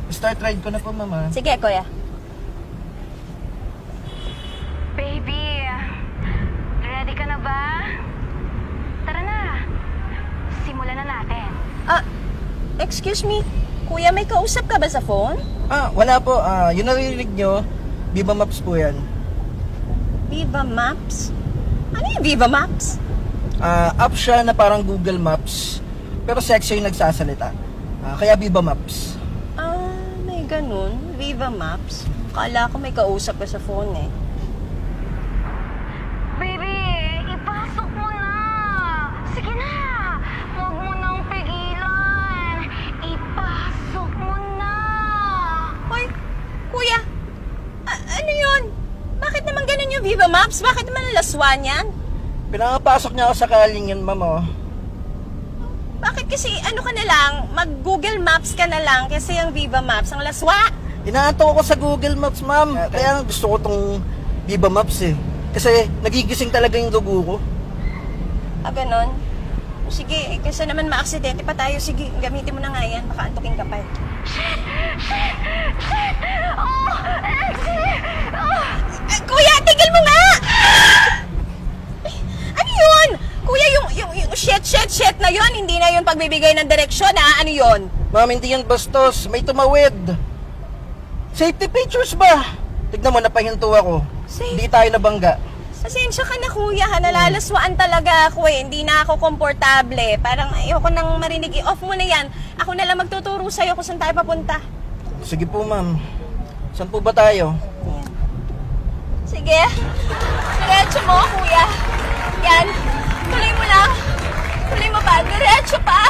Start ride ko na po, mama. Sige, kuya. Baby, ready ka na ba? Tara na. Simulan na natin. Excuse me. Kuya, may kausap ka ba sa phone? Wala po. Yung naririnig nyo, Viva Maps po yan. Viva Maps? Ano yung Viva Maps? App siya na parang Google Maps, pero sexy yung nagsasalita. Kaya Viva Maps. May ganun. Viva Maps. Kala ko may kausap ka sa phone eh. Baby, ipasok mo na. Sige na. Huwag mo nang pigilan. Ipasok mo na. Hoy, kuya. Ano yun? Bakit naman ganun yung Viva Maps? Bakit naman laswan yan? Pinapasok niya ako sa kaling yun, ma'am, oh. Bakit kasi ano ka na lang, mag-Google Maps ka na lang kasi yung Viva Maps ang laswa. Inaanto ko sa Google Maps, ma'am. Kaya gusto ko tong Viva Maps eh. Kasi nagigising talaga yung dugo ko. Ganon. Sige, kasi naman maaksidente pa tayo. Sige, gamitin mo na nga yan. Baka antukin ka pa eh. Kuya, tigil mo nga! Ano yun? Kuya, yung shit na yun, hindi na yun pagbibigay ng direksyon, ha? Ano yun? Ma'am, hindi yan bastos. May tumawid. Safety features ba? Tignan mo, napahinto ako. Hindi tayo nabangga. Pasensya ka na, kuya, ha? Nalalaswaan talaga ako eh. Hindi na ako komportable. Parang ayoko nang marinig. I-off mo na yan. Ako na lang magtuturo sa'yo kung saan tayo papunta. Sige po, ma'am. Saan po ba tayo? Sige. Diretso mo, kuya. Yan. Tuloy mo lang. Tuloy mo pa. Diretso pa.